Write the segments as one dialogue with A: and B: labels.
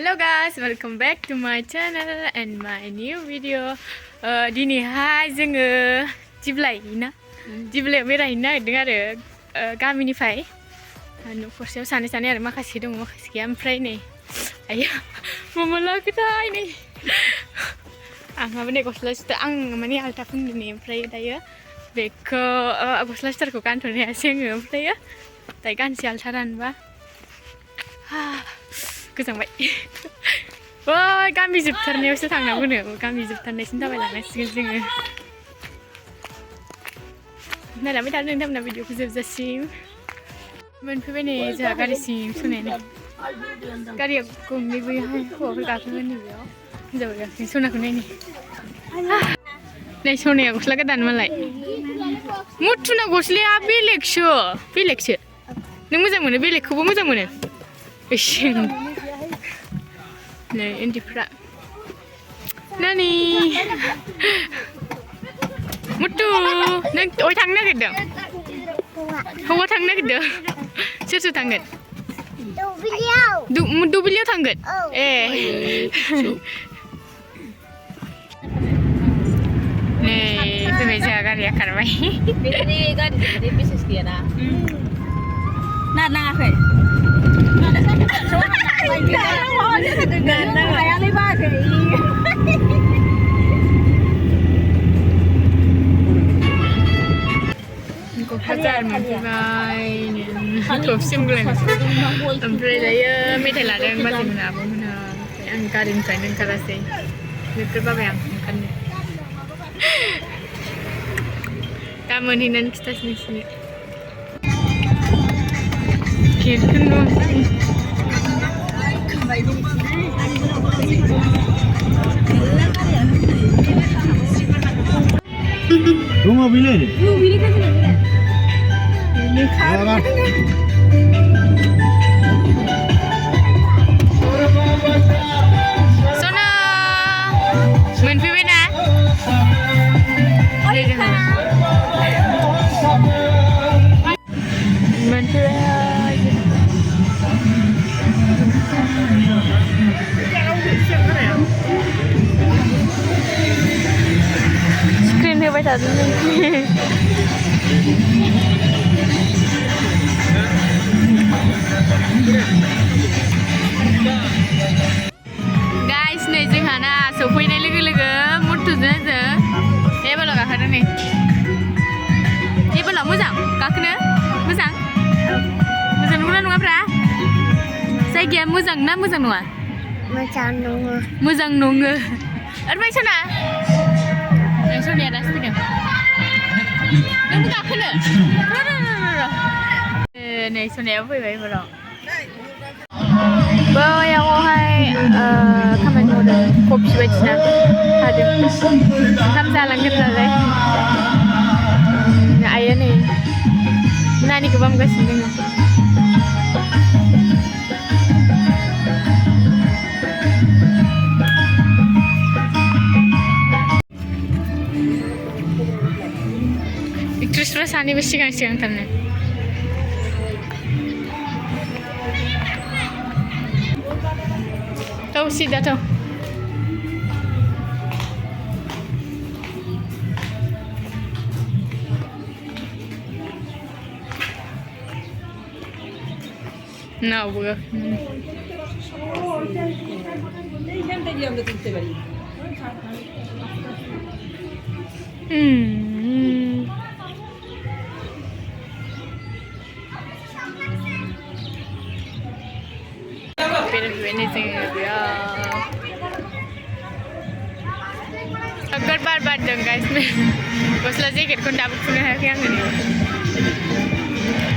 A: Hello guys, welcome back to my channel and my new video. Dinihai जोङो diplai ना diplai बेरायहैनो नागिरदों आरो गामिनिफ्राय न'खरसेयाव सानै आरो माखासे दङ माखासे गैया ओमफ्राय नै आया ममा लाखोथाय नै आंहाबो नै गस्ला सुथार आं माने आलथा फुंदों नै ओमफ्राय दायो बेखौ गस्ला सुथारखौ गानथ'नो हायासै आङो ओमफ्राय दायो गानसै आलथा रानबा गोजांबाय ओइ गामि जोबथारनायावसो थांनांगौनो गामि जोबथारनायसिम थाबायलांनांसिगोन जोङो नायलांबाय थादो नोंथांमोना भिडिअखौ जोबजासिम मोनफैबाय नै जोंहा गारिसिम सनायानो गारिया गंनैबोहाय हौवाफोर गाखोगोन नैबेयाव हिन्जावफोर गाखोगोन सनाखौ नायनि नै सनाया गस्ला गोदान मालाय मुथुना गस्लाया बेलेगसो नों मोजां मोनो बेलेगखौबो मोजां मोनो इसिं नै उन्दैफ्रा नानि मुथु नों अय थांनो नागिरदों हौवा थांनो नागिरदों सोर थांगोन दुब्लियाव थांगोन ए नै फैबाय जोंहा गारिया खारबाय बेनि गारिजों बिसेस गैयाना नाङाखै क'क्राझार मोनफैबाय थबसिम ओमफ्राय दायो मेथाइ लादों बाजैमोना आब'मोना ओमफ्राय आं गारिनिफ्रायनो ओंखारासै नोगोर बाबाय आं ओंखारनो दा मोनहैनानै खिथासै नोंसिनो गेटखौनो
B: Rumah bila ni?
C: Bila kan nak bila?
A: Sona, मोनफैबाय ना? स्क्रिन होबाय थादों गाइस नै जोंहाना सफैनाय लोगो लोगो मुथुजों जों टेबोलाव गाखोदों नै टेबोलाव मोजां गाखोनो मोजां नंगौना नङाब्रा जायगाया मोजां ना मोजां नङा मोजां नङो ओमफ्राय सना सनाया दासो फैदों नोंबो गाखोनो नै सनायाबो फैबाय एबाराव बैयावहाय खामानि मावदों कफि बायदिसिना हादों ओंखाम जालांगोन नालाय आइया नै नानिखौ बामगासिनो दङ एक्ट्रेसफ्रा सानैबो सिगां थारनो Tahu sih dah tahu. Nah, bukan. Agar बार दं गाइस गस्ला जेकेटखौ दाबो खुनो हायाखै आङो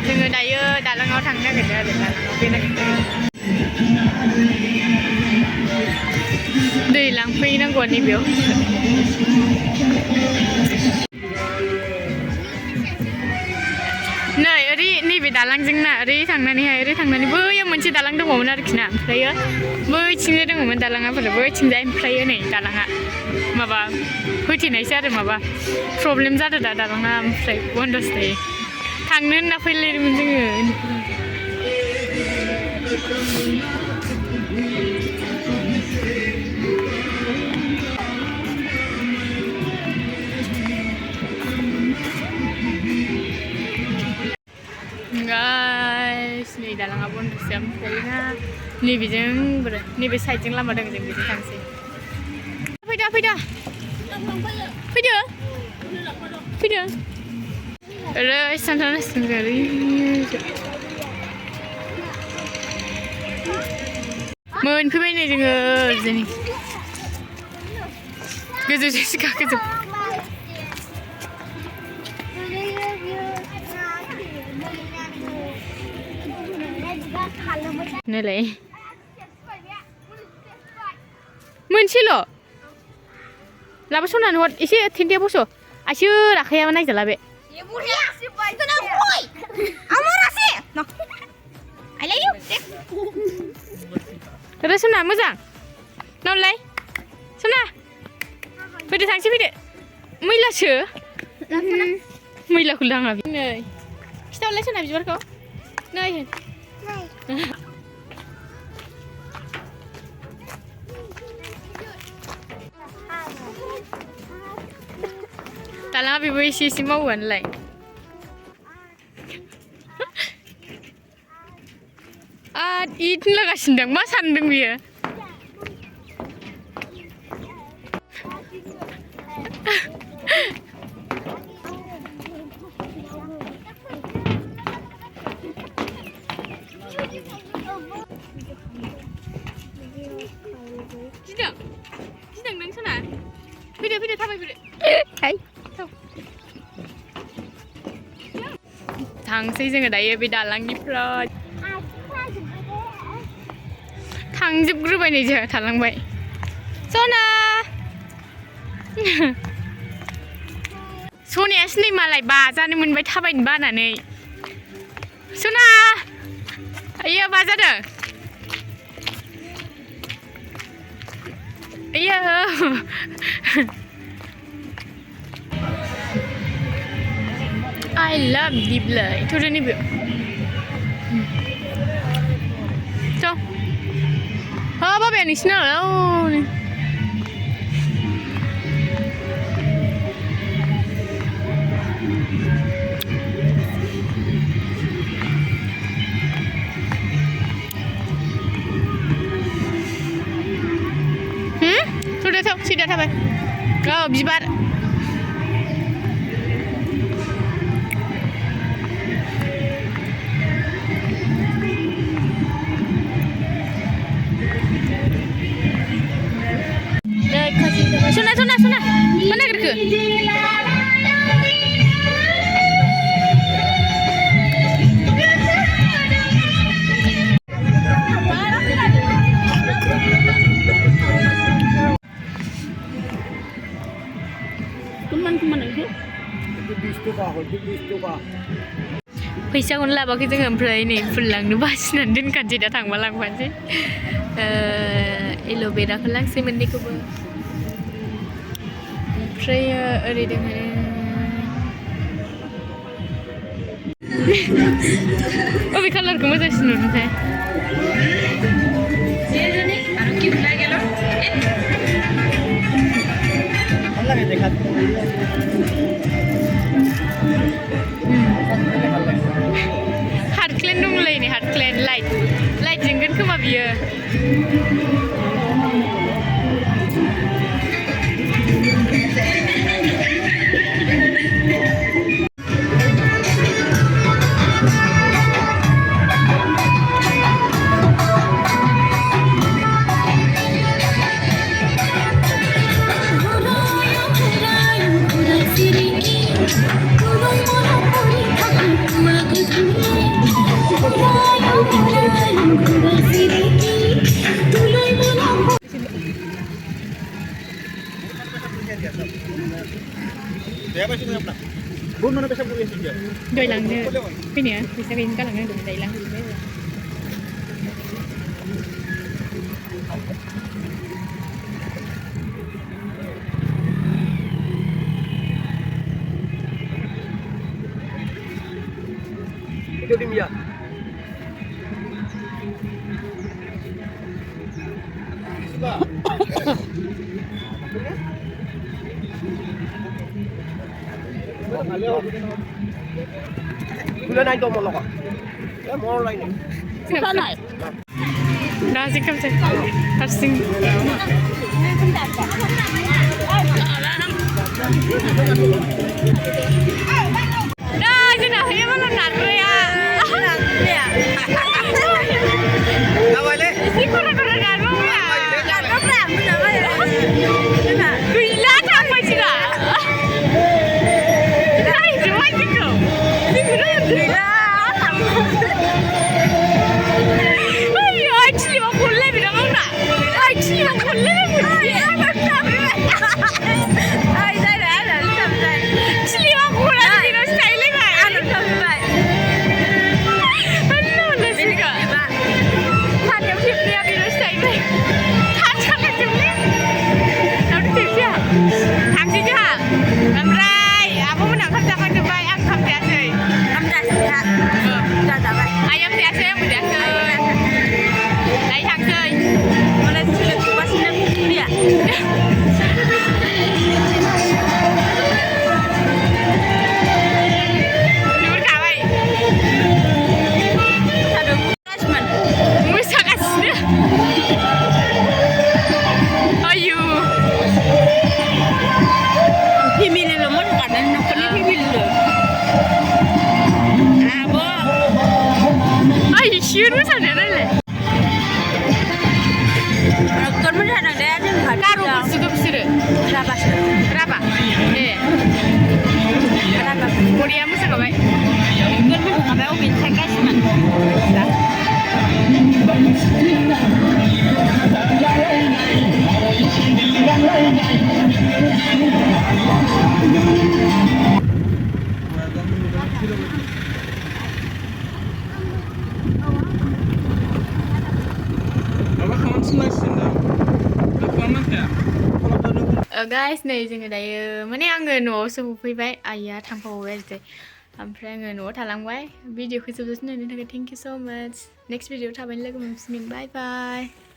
A: जोङो दायो दालाङाव थांनो नागिरदों आरो दालाङाव बेरायनो दै लांफैनांगौ नैबेयाव नै ओरै नैबे दालांजोंना ओरै थांनानै बैयाव मोनसे दालां दङमोन आरोखि ना ओमफ्रायो बैथिंजाय दङमोन दालाङाफोर बैथिंजाय ओमफ्रायो नै दालाङा माबा होथेनायसो आरो माबा प्रब्लेम जादों दा दालाङा ओमफ्राय बन्दसो थायो थांनो होनना फैलायदोंमोन जोङो ओमफ्राय ना नैबेजों नैबे साइडजों लामा दं जों बेजों थांसै फैदा फैदा फैदो फैदो ओरै सानथानासिनो ओरै मोनफैबाय नै जोङो जोंनि गोजौजों सिखा गोजौ नैलाय मोनसेल' लाबोस'नानै हर एसे थेन्थाया बस' आइसो राखायाबा नायजाला बे रे सना मोजां नावलाय सना फैदो थांसै फैदो मैलासो मैलाखौ लाङा नै खिथाहरलाय सना बिबारखौ नै दालाङा बेबो एसे एसे मावोआनोलाय इद लागासिनो दं मा सानदों बियो गिदों नों सना फैदो फैदो थाबाय फैदो थांसै जोङो दायो बे दालांनिफ्राय थांजोबग्रोबाय नै जोंहा थालांबाय सना सनायासो नै मालाय बाजानो मोनबाय थाबायनो बानानै सना आइयो बाजादों आइयो I love diplai. Itu ni bu. So, apa yang ni sini lah? Sudah so, sudah apa? Kau bibar. Suna, mana gerke? Kuman itu? Fैसाखौनो लाबोयाखै जोङो ओमफ्राय नै फुललांनो बासिनानै दोनखानोसै दा थांबा लांफानोसै एल'भेराखौ लांसै मोननैखौबो ओमफ्राय ओरै दङ बबे कालारखौ मोजांसिन नुदोंथाय हार्टक्लेन दंलाय नै हार्टक्लेन लाइट जोंगोन खोमा बियो Doi langnya, ini ya, bisa kayak kan langnya doi lang.
B: Itu dia. Bulan na ito mo loko. Ya mo online.
A: नाजि खोमसे हारसिं जोंना हैया माला नाग्राया एसे खरा खरा नारबावला गैला थांबायसोना नायजोबबाय जोंखौ गैला Siun misalnya nilai. Kon mana ada yang karu suka besar. Berapa? Berapa? Korea musa kabai. Kon mana kabai umin tekai cuman. Guys, नै जोङो दायो माने आङो न'आवसो सफैबाय आइया थांफाबाय आरो ओमफ्राय आङो न'आव थालांबाय भिडिअखौ जोबजासिम नायनो थाखाय थेंक इउ सो माच नेक्स्ट भिडिअ थाबैनो लोगो मोनफिनगोन बाय बाय